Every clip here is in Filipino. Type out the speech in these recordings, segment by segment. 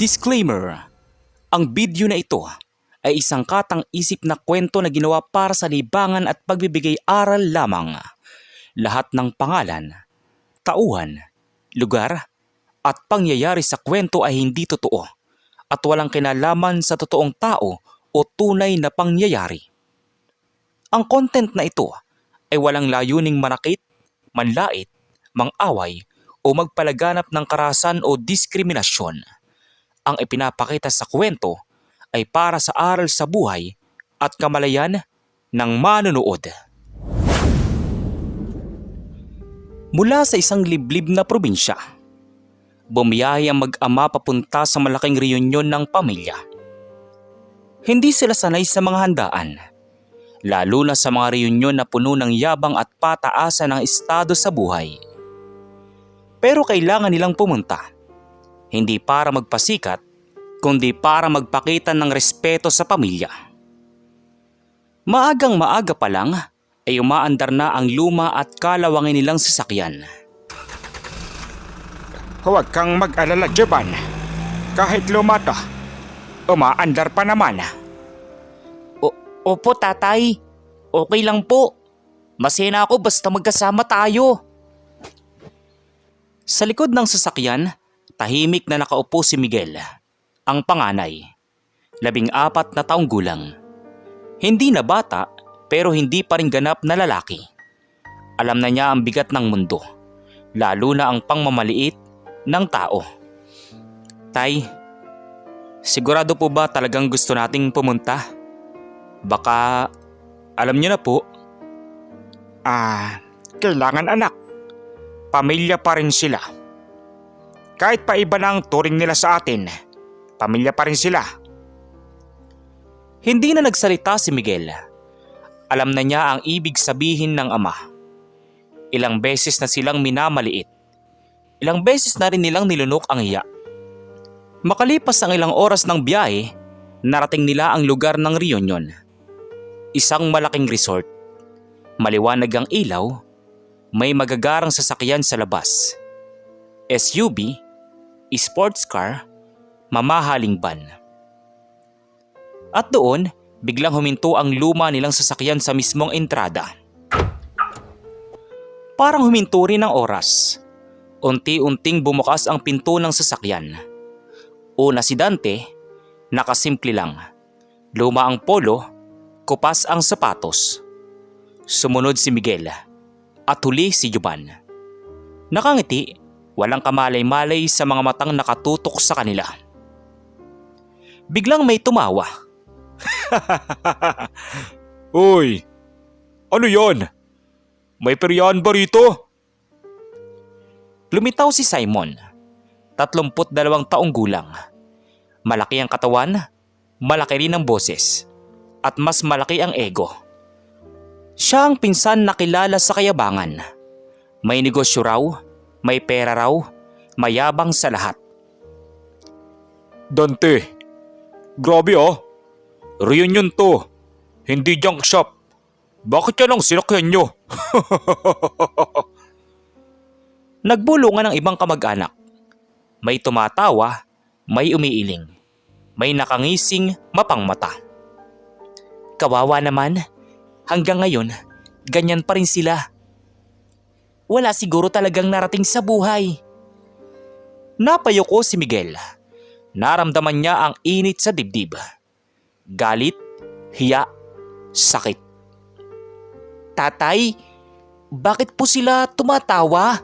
Disclaimer: ang video na ito ay isang katang-isip na kwento na ginawa para sa libangan at pagbibigay aral lamang. Lahat ng pangalan, tauhan, lugar at pangyayari sa kwento ay hindi totoo at walang kinalaman sa totoong tao o tunay na pangyayari. Ang content na ito ay walang layuning manakit, manlait, mang-away o magpalaganap ng karahasan o diskriminasyon. Ang ipinapakita sa kwento ay para sa aral sa buhay at kamalayan ng manunood. Mula sa isang liblib na probinsya, bumiyahe ang mag-ama papunta sa malaking reunion ng pamilya. Hindi sila sanay sa mga handaan, lalo na sa mga reunion na puno ng yabang at pataasan ng estado sa buhay. Pero kailangan nilang pumunta, hindi para magpasikat, kundi para magpakita ng respeto sa pamilya. Maagang maaga pa lang ay umaandar na ang luma at kalawangin nilang sasakyan. Huwag kang mag-alala, Jeban. Kahit luma to, umaandar pa naman. Opo tatay, okay lang po. Masaya na ako basta magkasama tayo. Sa likod ng sasakyan, tahimik na nakaupo si Miguel, ang panganay, 14 na taong gulang. Hindi na bata pero hindi pa rin ganap na lalaki. Alam na niya ang bigat ng mundo, lalo na ang pangmamaliit ng tao. Tay, sigurado po ba talagang gusto nating pumunta? Baka alam niyo na po. Kailangan anak. Pamilya pa rin sila. Kahit pa iba na ang turing nila sa atin, pamilya pa rin sila. Hindi na nagsalita si Miguel. Alam na niya ang ibig sabihin ng ama. Ilang beses na silang minamaliit. Ilang beses na rin nilang nilunok ang hiya. Makalipas ang ilang oras ng biyahe, narating nila ang lugar ng reunion. Isang malaking resort. Maliwanag ang ilaw, may magagarang sasakyan sa labas. SUV, sports car, mamahaling van. At doon, biglang huminto ang luma nilang sasakyan sa mismong entrada. Parang huminto rin ang oras. Unti-unting bumukas ang pinto ng sasakyan. Una si Dante, nakasimple lang. Luma ang polo, kupas ang sapatos. Sumunod si Miguel at huli si Juban. Nakangiti, walang kamalay-malay sa mga matang nakatutok sa kanila. Biglang may tumawa. Uy, ano yon? May peryahan ba rito? Lumitaw si Simon, 32 taong gulang. Malaki ang katawan, malaki rin ang boses, at mas malaki ang ego. Siya ang pinsan na kilala sa kayabangan. May negosyo raw, may pera raw, mayabang sa lahat. Dante, grabe reunion to, hindi junk shop. Bakit yan ang sinakyan nyo? Nagbulungan ng ibang kamag-anak. May tumatawa, may umiiling, may nakangising mapangmata. Kawawa naman, hanggang ngayon, ganyan pa rin sila. Wala siguro talagang narating sa buhay. Napayuko si Miguel. Naramdaman niya ang init sa dibdib. Galit, hiya, sakit. Tatay, bakit po sila tumatawa?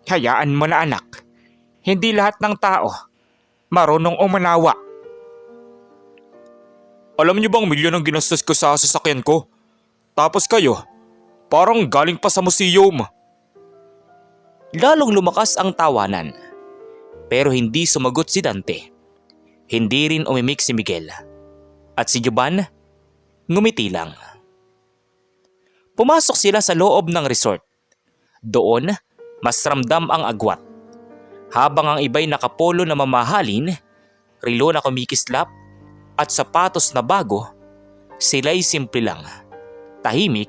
Hayaan mo na anak. Hindi lahat ng tao marunong umanawa. Alam niyo bang milyon ang ginastos ko sa sasakyan ko? Tapos kayo, parang galing pa sa museum. Lalong lumakas ang tawanan. Pero hindi sumagot si Dante. Hindi rin umimik si Miguel. At si Juban, ngumiti lang. Pumasok sila sa loob ng resort. Doon, mas ramdam ang agwat. Habang ang iba'y nakapolo na mamahalin, relo na kumikislap, at sapatos na bago, sila'y simple lang. Tahimik,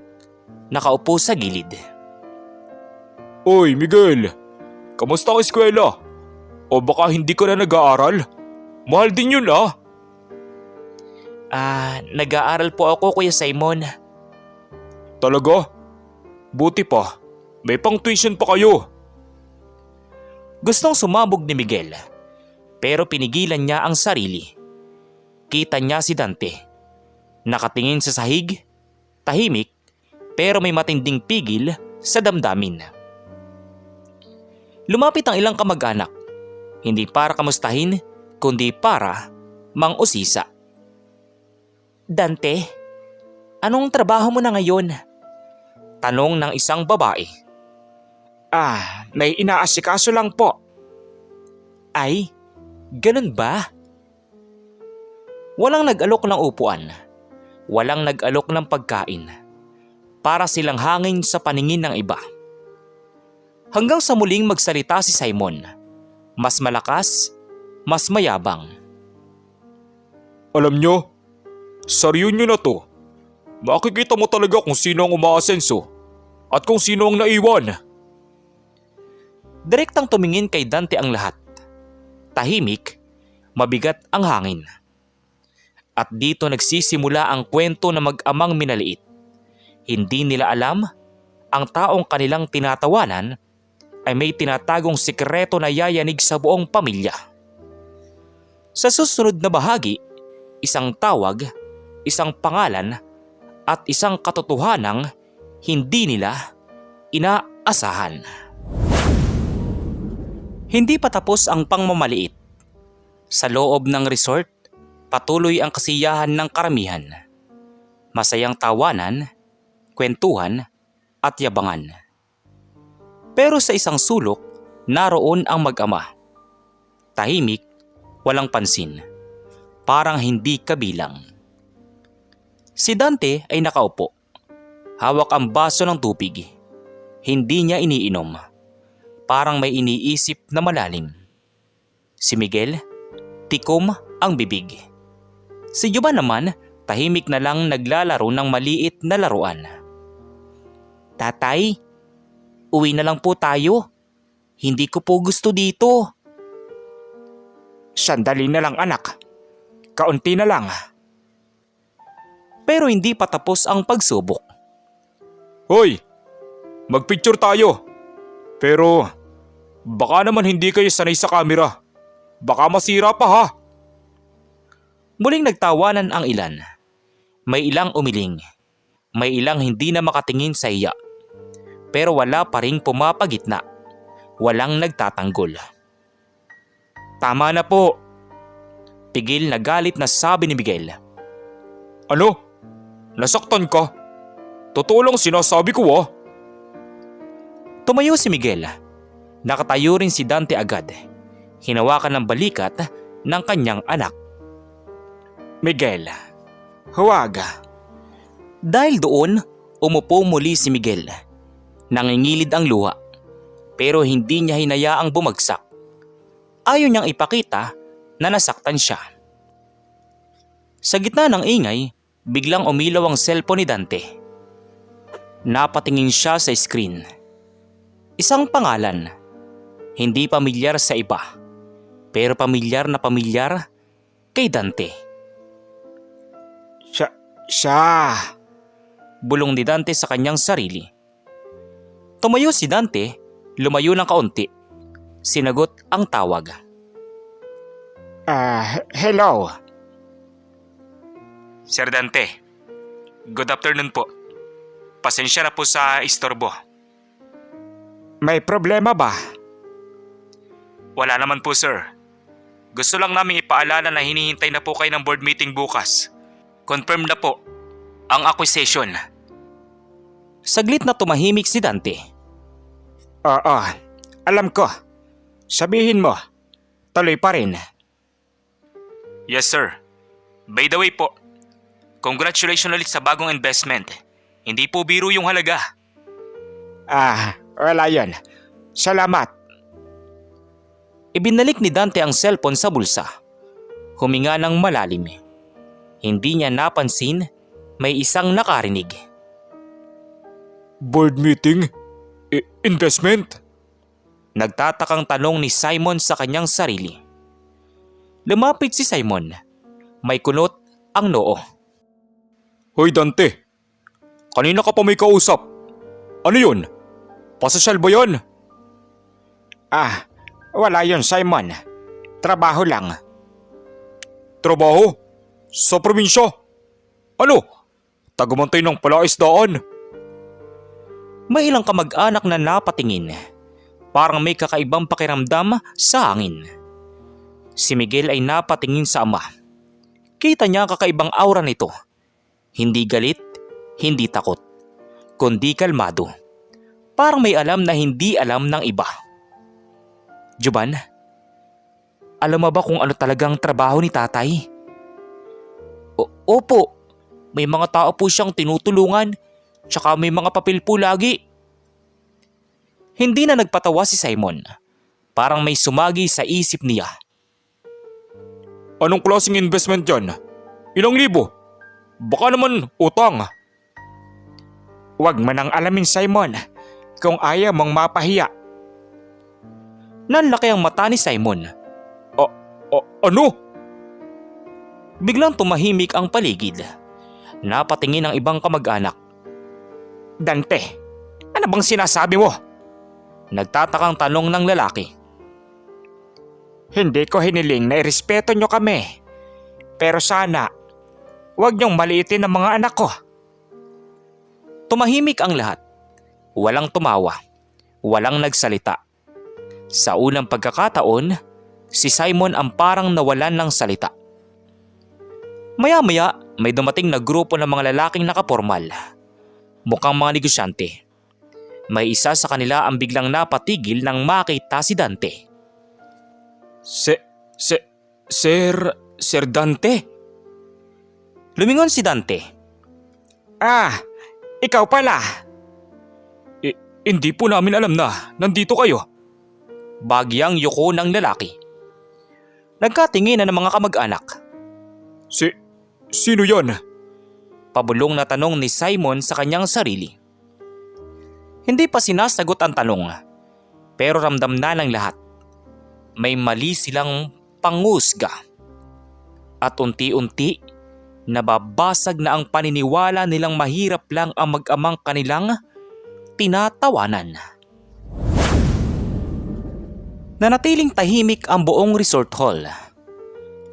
nakaupo sa gilid. Oy Miguel, kamusta ang eskwela? O baka hindi ka na nag-aaral? Mahal din yun ah. Nag-aaral po ako, Kuya Simon. Talaga? Buti pa. May pang tuition pa kayo. Gustong sumabog ni Miguel, pero pinigilan niya ang sarili. Kita niya si Dante. Nakatingin sa sahig, tahimik, pero may matinding pigil sa damdamin. Lumapit ang ilang kamag-anak, hindi para kamustahin, kundi para mang-usisa. Dante, anong trabaho mo na ngayon? Tanong ng isang babae. May inaasikaso lang po. Ay, ganun ba? Walang nag-alok ng upuan, walang nag-alok ng pagkain, para silang hangin sa paningin ng iba. Hanggang sa muling magsalita si Simon, mas malakas, mas mayabang. Alam nyo, sa reunion na to, makikita mo talaga kung sino ang umaasenso at kung sino ang naiwan. Direktang tumingin kay Dante ang lahat. Tahimik, mabigat ang hangin. At dito nagsisimula ang kwento ng mag-amang minaliit. Hindi nila alam, ang taong kanilang tinatawanan ay may tinatagong sikreto na yayanig sa buong pamilya. Sa susunod na bahagi, isang tawag, isang pangalan at isang katotohanang hindi nila inaasahan. Hindi pa tapos ang pangmamaliit. Sa loob ng resort, patuloy ang kasiyahan ng karamihan. Masayang tawanan, kwentuhan at yabangan. Pero sa isang sulok, naroon ang mag-ama. Tahimik, walang pansin. Parang hindi kabilang. Si Dante ay nakaupo. Hawak ang baso ng tubig. Hindi niya iniinom. Parang may iniisip na malalim. Si Miguel, tikom ang bibig. Si Juba naman, tahimik na lang naglalaro ng maliit na laruan. Tatay, uwi na lang po tayo. Hindi ko po gusto dito. Sandali na lang anak. Kaunti na lang. Pero hindi pa tapos ang pagsubok. Hoy! Magpicture tayo! Pero baka naman hindi kayo sanay sa camera. Baka masira pa ha. Muling nagtawanan ang ilan. May ilang umiling. May ilang hindi na makatingin sa iya. Pero wala pa ring pumapagitna. Walang nagtatanggol. Tama na po. Pigil na galit na sabi ni Miguel. Ano? Nasaktan ka? Totoo lang sinasabi ko ah. Tumayo si Miguel. Nakatayo rin si Dante agad. Hinawakan ng balikat ng kanyang anak. Miguel, huwag. Dahil doon, umupo muli si Miguel. Nangingilid ang luha, pero hindi niya hinayaang bumagsak. Ayaw niyang ipakita na nasaktan siya. Sa gitna ng ingay, biglang umilaw ang cellphone ni Dante. Napatingin siya sa screen. Isang pangalan, hindi pamilyar sa iba, pero pamilyar na pamilyar kay Dante. Siya. Bulong ni Dante sa kanyang sarili. Tumayo si Dante, lumayo ng kaunti. Sinagot ang tawag. Hello. Sir Dante, good afternoon po. Pasensya na po sa istorbo. May problema ba? Wala naman po sir. Gusto lang namin ipaalala na hinihintay na po kayo ng board meeting bukas. Confirm na po ang acquisition. Saglit na tumahimik si Dante. Oo, alam ko. Sabihin mo, tuloy pa rin. Yes sir. By the way po, congratulations ulit sa bagong investment. Hindi po biro yung halaga. Wala yun. Salamat. Ibinalik ni Dante ang cellphone sa bulsa. Huminga ng malalim. Hindi niya napansin may isang nakarinig. Board meeting? Investment? Nagtatakang tanong ni Simon sa kanyang sarili. Lumapit si Simon. May kunot ang noo. Hoy Dante, kanina ka pa may kausap. Ano yun? Pasosyal ba yan? Wala yon Simon. Trabaho lang. Trabaho? Sa probinsya? Ano? Tagamantay ng palaisdaan? May ilang kamag-anak na napatingin. Parang may kakaibang pakiramdam sa hangin. Si Miguel ay napatingin sa ama. Kita niya ang kakaibang aura nito. Hindi galit, hindi takot, kundi kalmado. Parang may alam na hindi alam ng iba. Juban, alam mo ba kung ano talagang trabaho ni tatay? Opo, may mga tao po siyang tinutulungan, tsaka may mga papel po lagi. Hindi na nagpatawa si Simon. Parang may sumagi sa isip niya. Anong klaseng investment yan? Ilang libo? Baka naman utang. Huwag mo nang alamin Simon kung ayaw mong mapahiya. Nanlaki ang mata ni Simon. Ano? Biglang tumahimik ang paligid. Napatingin ang ibang kamag-anak. Dante, ano bang sinasabi mo? Nagtatakang tanong ng lalaki. Hindi ko hiniling na irespeto nyo kami. Pero sana, huwag nyong maliitin ang mga anak ko. Tumahimik ang lahat. Walang tumawa. Walang nagsalita. Sa unang pagkakataon, si Simon ang parang nawalan ng salita. Maya-maya, may dumating na grupo ng mga lalaking nakapormal. Mukhang mga negosyante. May isa sa kanila ang biglang napatigil nang makita si Dante. Sir Dante? Lumingon si Dante. Ikaw pala. Hindi po namin alam na nandito kayo. Bagyang yuko ng lalaki. Nagkatinginan ng mga kamag-anak. Sino yon? Pabulong na tanong ni Simon sa kanyang sarili. Hindi pa sinasagot ang tanong, pero ramdam na ng lahat. May mali silang pangusga. At unti-unti, nababasag na ang paniniwala nilang mahirap lang ang mag-amang kanilang tinatawanan. Nanatiling tahimik ang buong resort hall.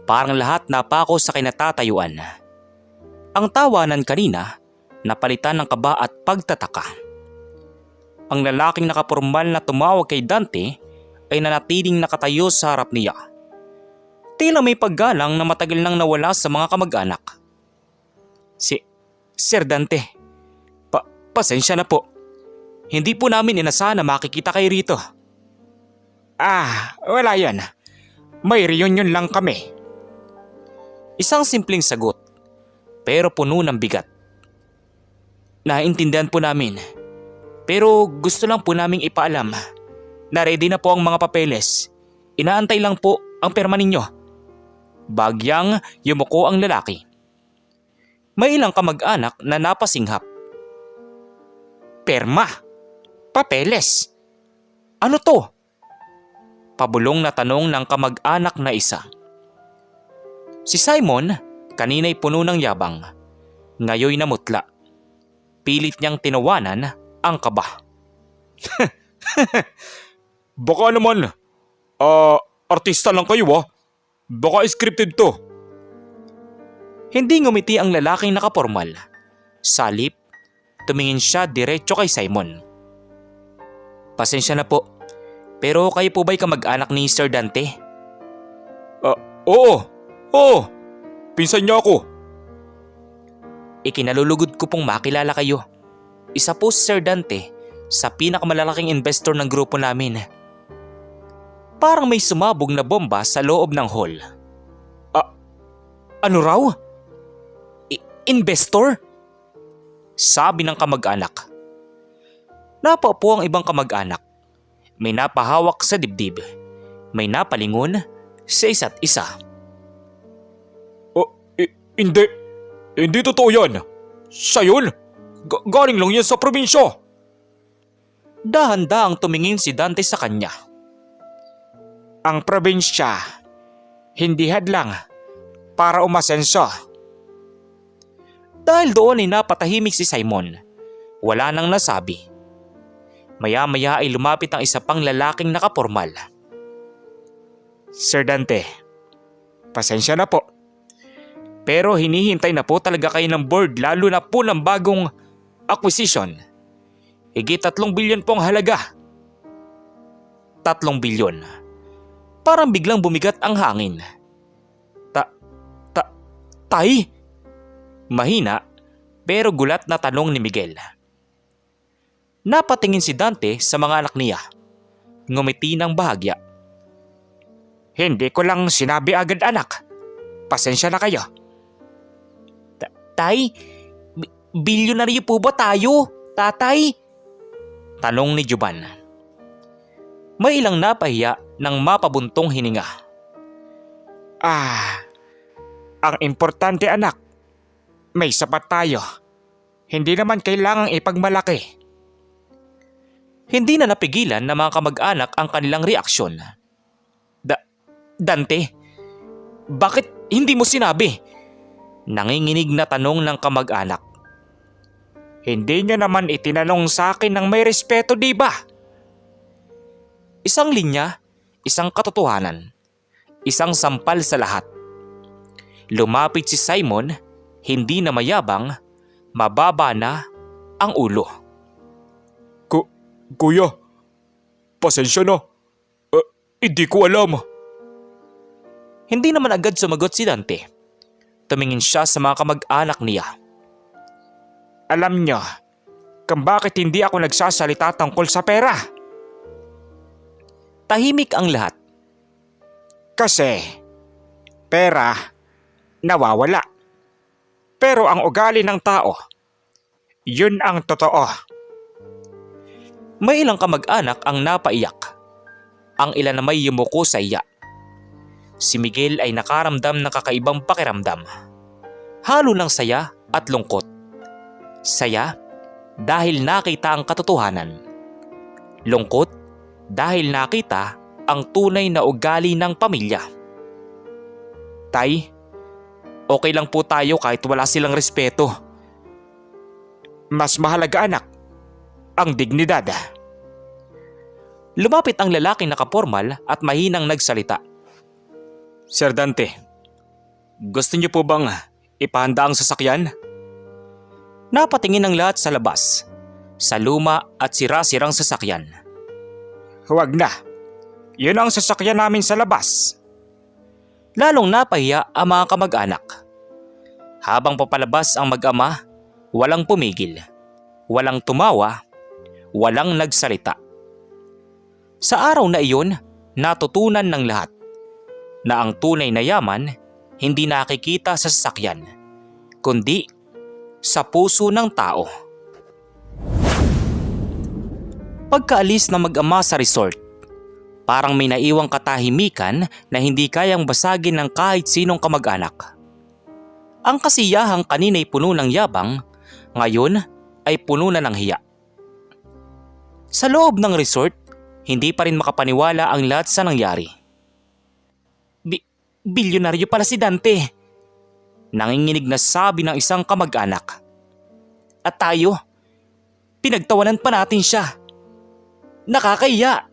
Parang lahat napako sa kinatatayuan. Ang tawanan kanina, napalitan ng kaba at pagtataka. Ang lalaking nakapormal na tumawag kay Dante ay nanatiling nakatayo sa harap niya. Tila may paggalang na matagal nang nawala sa mga kamag-anak. Sir Dante, pasensya na po. Hindi po namin inasahan na makikita kayo rito. Wala yan. May reunion lang kami. Isang simpleng sagot, pero puno ng bigat. Naintindihan po namin. Pero gusto lang po naming ipaalam na ready na po ang mga papeles. Inaantay lang po ang perma ninyo. Bagyang yumuko ang lalaki. May ilang kamag-anak na napasinghap. Perma? Papeles? Ano to? Pabulong na tanong ng kamag-anak na isa. Si Simon, kanina'y puno ng yabang. Ngayoy namutla. Pilit niyang tinawanan ang kaba. Baka naman, artista lang kayo Baka scripted to. Hindi ngumiti ang lalaking nakapormal. Salip, tumingin siya diretso kay Simon. Pasensya na po, pero kayo po ba'y kamag-anak ni Sir Dante? Oo. Pinsan niya ako. Ikinalulugod ko pong makilala kayo. Isa po si Sir Dante sa pinakamalalaking investor ng grupo namin. Parang may sumabog na bomba sa loob ng hall. Ano raw? Investor? Sabi ng kamag-anak. Napaupo ang ibang kamag-anak. May napahawak sa dibdib. May napalingon sa isa't isa. Hindi totoo yan. Siya yun. Galing lang yan sa probinsya. Dahan-dahang tumingin si Dante sa kanya. Ang probinsya, hindi hadlang para umasenso. Dahil doon ay napatahimik si Simon. Wala nang nasabi. Maya-maya ay lumapit ang isa pang lalaking nakapormal. Sir Dante, pasensya na po. Pero hinihintay na po talaga kayo ng board, lalo na po ng bagong acquisition. Higit 3 bilyon po ang halaga. 3 bilyon. Parang biglang bumigat ang hangin. Tay? Mahina pero gulat na tanong ni Miguel. Napatingin si Dante sa mga anak niya. Ngumiti ng bahagya. Hindi ko lang sinabi agad, anak. Pasensya na kayo. Tay, bilyonaryo po ba tayo, tatay? Tanong ni Juban. May ilang napahiya ng mapabuntong hininga. Ang importante, anak, may sapat tayo. Hindi naman kailangang ipagmalaki. Hindi na napigilan ng mga kamag-anak ang kanilang reaksyon. Dante, bakit hindi mo sinabi? Nanginginig na tanong ng kamag-anak. Hindi niyo naman itinanong sa akin ng may respeto, di ba? Isang linya, isang katotohanan, isang sampal sa lahat. Lumapit si Simon, hindi na mayabang, mababa na ang ulo. Kuya, pasensya na. Hindi ko alam. Hindi naman agad sumagot si Dante. Tumingin siya sa mga kamag-anak niya. Alam niyo kung bakit hindi ako nagsasalita tungkol sa pera? Tahimik ang lahat. Kasi pera nawawala. Pero ang ugali ng tao, yun ang totoo. May ilang kamag-anak ang napaiyak. Ang ilan na may yumuko sa iya. Si Miguel ay nakaramdam ng kakaibang pakiramdam. Halo ng saya at lungkot. Saya dahil nakita ang katotohanan. Lungkot dahil nakita ang tunay na ugali ng pamilya. Tay, okay lang po tayo kahit wala silang respeto. Mas mahalaga, anak, ang dignidad. Lumapit ang lalaking nakapormal at mahinang nagsalita. Sir Dante, gusto niyo po bang ipahanda ang sasakyan? Napatingin ang lahat sa labas, sa luma at sira-sirang sasakyan. Huwag na. Yun ang sasakyan namin sa labas. Lalong napahiya ang mga kamag-anak. Habang papalabas ang mag-ama, walang pumigil, walang tumawa, walang nagsalita. Sa araw na iyon, natutunan ng lahat na ang tunay na yaman hindi nakikita sa sasakyan, kundi sa puso ng tao. Pagkaalis ng mag-ama sa resort, parang may naiwang katahimikan na hindi kayang basagin ng kahit sinong kamag-anak. Ang kasiyahang kanina'y puno ng yabang, ngayon ay puno na ng hiya. Sa loob ng resort, hindi pa rin makapaniwala ang lahat sa nangyari. Bilyonaryo pala si Dante. Nanginginig na sabi ng isang kamag-anak. At tayo, pinagtawanan pa natin siya. Nakakahiya.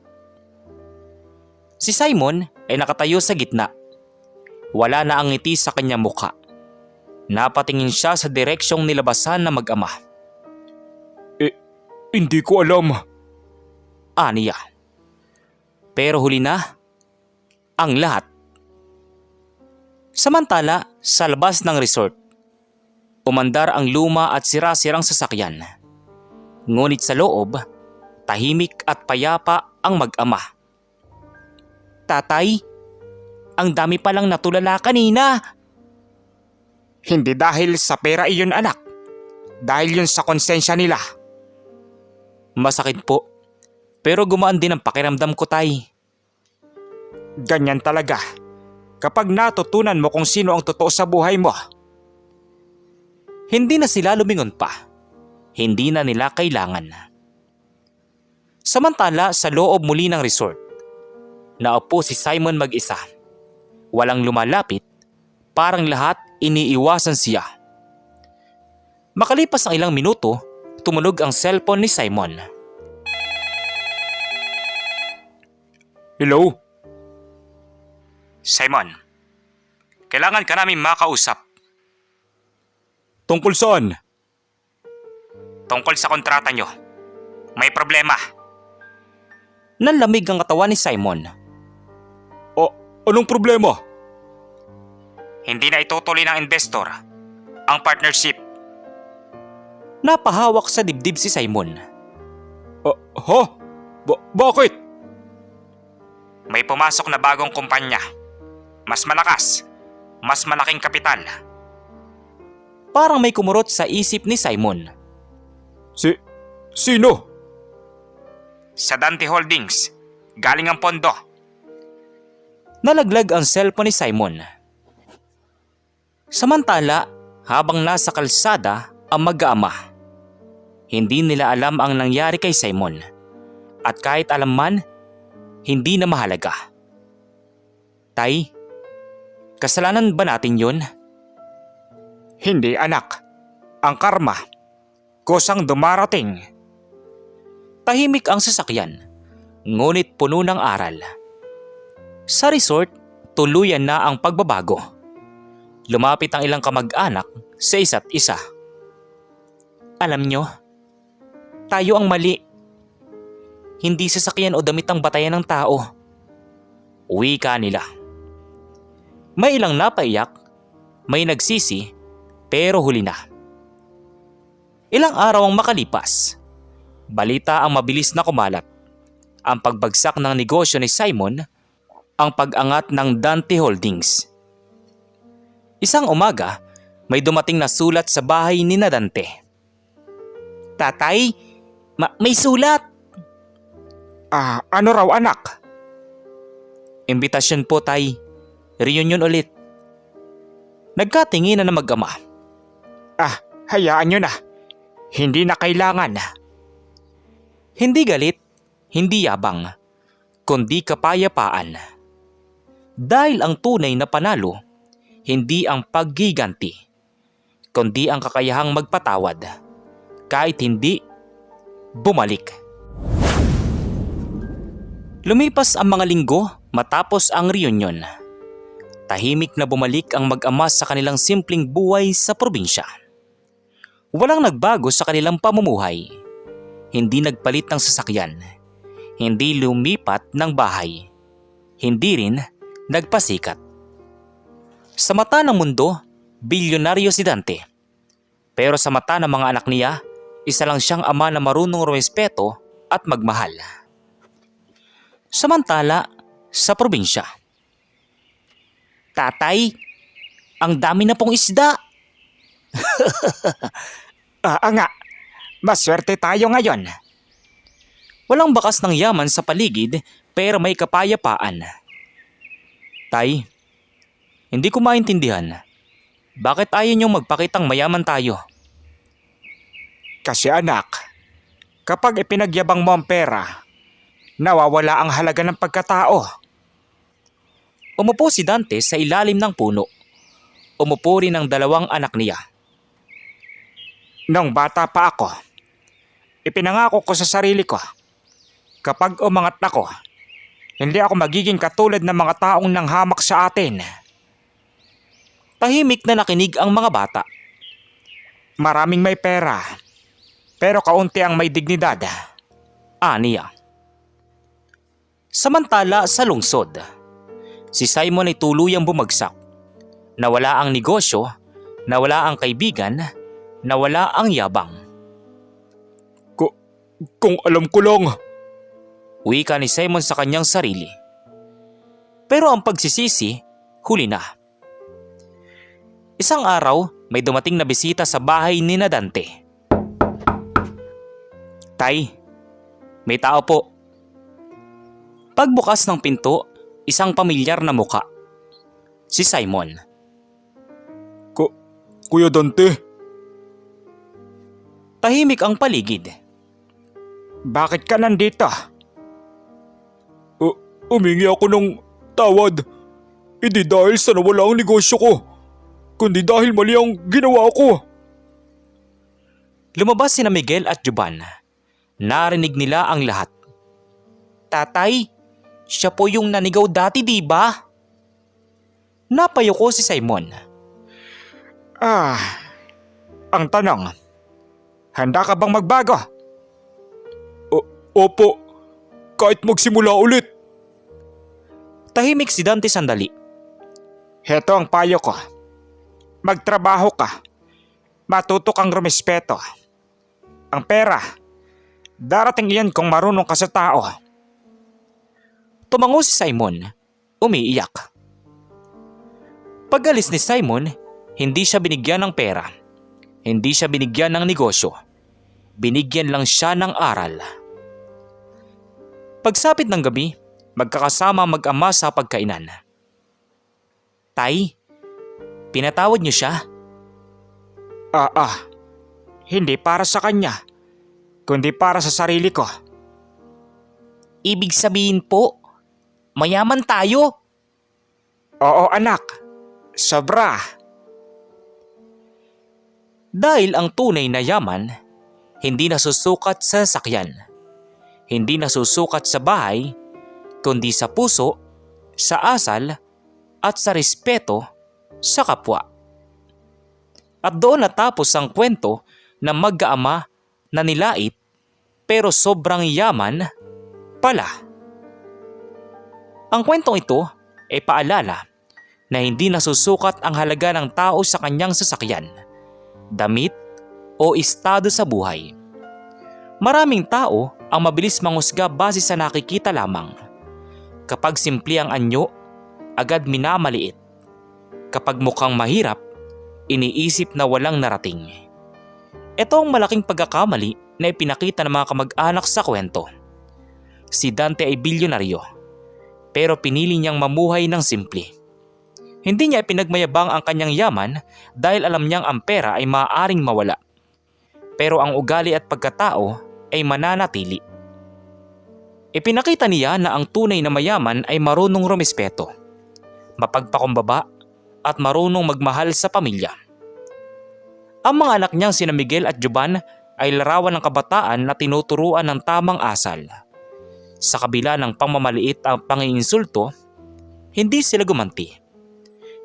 Si Simon ay nakatayo sa gitna. Wala na ang ngiti sa kanyang mukha. Napatingin siya sa direksyong nilabasan ng mag-ama. Hindi ko alam. Aniya. Pero huli na ang lahat. Samantala, sa labas ng resort, umandar ang luma at sira-sirang sasakyan. Ngunit sa loob, tahimik at payapa ang mag-ama. Tatay, ang dami palang natulala kanina. Hindi dahil sa pera iyon, anak. Dahil yun sa konsensya nila. Masakit po, pero gumaan din ang pakiramdam ko, tay. Ganyan talaga kapag natutunan mo kung sino ang totoo sa buhay mo. Hindi na sila lumingon pa. Hindi na nila kailangan. Samantala sa loob muli ng resort, Naupo si Simon mag-isa. Walang lumalapit, parang lahat iniiwasan siya. Makalipas ang ilang minuto, tumunog ang cellphone ni Simon. Hello? Simon, kailangan ka namin makausap. Tungkol saan? Tungkol sa kontrata nyo. May problema. Nanlamig ang katawan ni Simon. Anong problema? Hindi na itutuloy ng investor ang partnership. Napahawak sa dibdib si Simon. Ha? Bakit? May pumasok na bagong kumpanya. Mas malakas. Mas malaking kapital. Parang may kumurot sa isip ni Simon. Sino? Sa Dante Holdings. Galing ang pondo. Nalaglag ang cellphone ni Simon. Samantala, habang nasa kalsada ang mag-aama, hindi nila alam ang nangyari kay Simon. At kahit alam man, hindi na mahalaga. Tay, kasalanan ba natin yun? Hindi anak. Ang karma. Kusang dumarating. Tahimik ang sasakyan, ngunit puno ng aral. Sa resort, tuluyan na ang pagbabago. Lumapit ang ilang kamag-anak sa isa't isa. Alam nyo, tayo ang mali. Hindi sasakyan o damit ang batayan ng tao. Wika nila. May ilang napaiyak, may nagsisi, pero huli na. Ilang araw ang makalipas. Balita ang mabilis na kumalat. Ang pagbagsak ng negosyo ni Simon, ang pag-angat ng Dante Holdings. Isang umaga, may dumating na sulat sa bahay ni Dante. Tatay, may sulat! Ano raw anak? Imbitasyon po tay. Reunion ulit. Nagkatinginan na mag-ama. Hayaan nyo na. Hindi na kailangan. Hindi galit, hindi yabang, kundi kapayapaan. Dahil ang tunay na panalo, hindi ang paggiganti, kundi ang kakayahang magpatawad, kahit hindi bumalik. Lumipas ang mga linggo matapos ang reunion. Tahimik na bumalik ang mag-ama sa kanilang simpleng buhay sa probinsya. Walang nagbago sa kanilang pamumuhay. Hindi nagpalit ng sasakyan. Hindi lumipat ng bahay. Hindi rin nagpasikat. Sa mata ng mundo, bilyonaryo si Dante. Pero sa mata ng mga anak niya, isa lang siyang ama na marunong rumespeto at magmahal. Samantala, sa probinsya. Tatay, ang dami na pong isda. Nga, maswerte tayo ngayon. Walang bakas ng yaman sa paligid pero may kapayapaan. Tay, hindi ko maintindihan. Bakit ayaw niyong magpakitang mayaman tayo? Kasi anak, kapag ipinagyabang mo ang pera, nawawala ang halaga ng pagkatao. Umupo si Dante sa ilalim ng puno. Umupo rin ang dalawang anak niya. Nung bata pa ako, ipinangako ko sa sarili ko, kapag umangat ako, hindi ako magiging katulad ng mga taong nanghamak sa atin. Tahimik na nakinig ang mga bata. Maraming may pera, pero kaunti ang may dignidad. Aniya. Samantala sa lungsod, si Simon ay tuluyang bumagsak. Nawala ang negosyo, nawala ang kaibigan, nawala ang yabang. Kung alam ko lang. Wika ni Simon sa kanyang sarili. Pero ang pagsisisi, huli na. Isang araw, may dumating na bisita sa bahay ni Dante. Tay, may tao po. Pagbukas ng pinto, isang pamilyar na muka. Si Simon. Kuya Dante? Tahimik ang paligid. Bakit ka nandito? Humingi ako ng tawad. Hindi dahil sa nawala ang negosyo ko, kundi dahil mali ang ginawa ko. Lumabas sina Miguel at Juban. Narinig nila ang lahat. Tatay, siya po yung nanigaw dati, di ba? Napayuko si Simon. Ang tanong, handa ka bang magbago? Opo, kahit magsimula ulit. Tahimik si Dante sandali. Heto ang payo ko. Magtrabaho ka. Matuto kang rumespeto. Ang pera, darating iyan kung marunong ka sa tao. Tumango si Simon, umiiyak. Pag-alis ni Simon, hindi siya binigyan ng pera. Hindi siya binigyan ng negosyo. Binigyan lang siya ng aral. Pagsapit ng gabi, magkakasama mag-ama sa pagkainan. Tay, pinatawad niyo siya? Hindi para sa kanya, kundi para sa sarili ko. Ibig sabihin po, mayaman tayo. Oo anak, sobra. Dahil ang tunay na yaman, hindi nasusukat sa sasakyan. Hindi nasusukat sa bahay, kundi sa puso, sa asal, at sa respeto sa kapwa. At doon natapos ang kwento ng mag-aama na nilait pero sobrang yaman pala. Ang kwentong ito ay paalala na hindi nasusukat ang halaga ng tao sa kanyang sasakyan, damit o estado sa buhay. Maraming tao ang mabilis manghusga base sa nakikita lamang. Kapag simple ang anyo, agad minamaliit. Kapag mukhang mahirap, iniisip na walang narating. Ito ang malaking pagkakamali na ipinakita ng mga kamag-anak sa kwento. Si Dante ay bilyonaryo, pero pinili niyang mamuhay ng simple. Hindi niya ipinagmayabang ang kanyang yaman dahil alam niyang ang pera ay maaaring mawala. Pero ang ugali at pagkatao ay mananatili. Ipinakita niya na ang tunay na mayaman ay marunong rumespeto, mapagpakumbaba at marunong magmahal sa pamilya. Ang mga anak niyang sina Miguel at Juban ay larawan ng kabataan na tinuturuan ng tamang asal. Sa kabila ng pangmamaliit at panginsulto, hindi sila gumanti.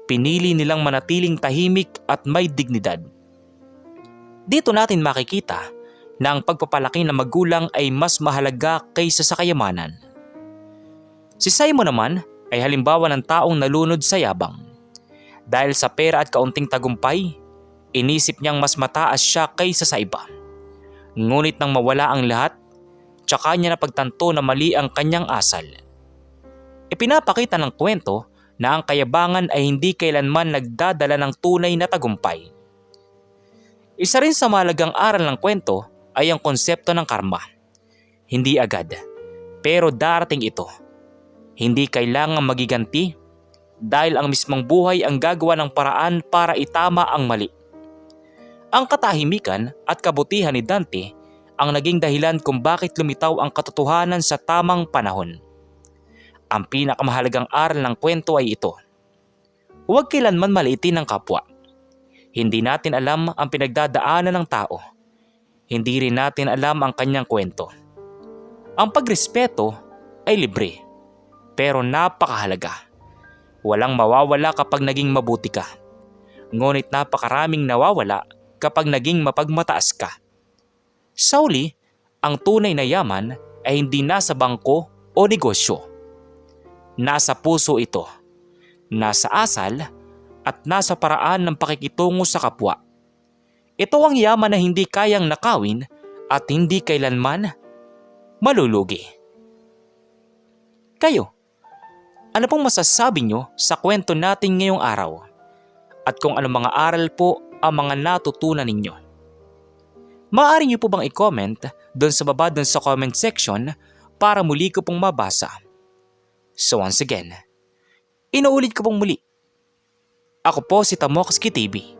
Pinili nilang manatiling tahimik at may dignidad. Dito natin makikita na ang pagpapalaki ng magulang ay mas mahalaga kaysa sa kayamanan. Si Simon naman ay halimbawa ng taong nalunod sa yabang. Dahil sa pera at kaunting tagumpay, inisip niyang mas mataas siya kaysa sa iba. Ngunit nang mawala ang lahat, tsaka niya napagtanto na mali ang kanyang asal. Ipinapakita ng kwento na ang kayabangan ay hindi kailanman nagdadala ng tunay na tagumpay. Isa rin sa mahalagang aral ng kwento ay ang konsepto ng karma. Hindi agad, pero darating ito. Hindi kailangang magiganti dahil ang mismong buhay ang gagawa ng paraan para itama ang mali. Ang katahimikan at kabutihan ni Dante ang naging dahilan kung bakit lumitaw ang katotohanan sa tamang panahon. Ang pinakamahalagang aral ng kwento ay ito. Huwag kailanman maliitin ang kapwa. Hindi natin alam ang pinagdadaanan ng tao. Hindi rin natin alam ang kanyang kwento. Ang pagrespeto ay libre, pero napakahalaga. Walang mawawala kapag naging mabuti ka. Ngunit napakaraming nawawala kapag naging mapagmataas ka. Sa uli, ang tunay na yaman ay hindi nasa bangko o negosyo. Nasa puso ito, nasa asal at nasa paraan ng pakikitungo sa kapwa. Ito ang yaman na hindi kayang nakawin at hindi kailanman malulugi. Kayo, ano pong masasabi nyo sa kwento natin ngayong araw? At kung ano mga aral po ang mga natutunan ninyo? Maaari nyo po bang i-comment doon sa baba doon sa comment section para muli ko pong mabasa? So once again, inuulit ko pong muli. Ako po si Tamoxki TV.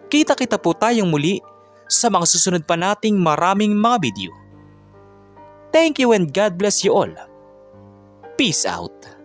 Kita-kita po tayong muli sa mga susunod pa nating maraming mga video. Thank you and God bless you all. Peace out!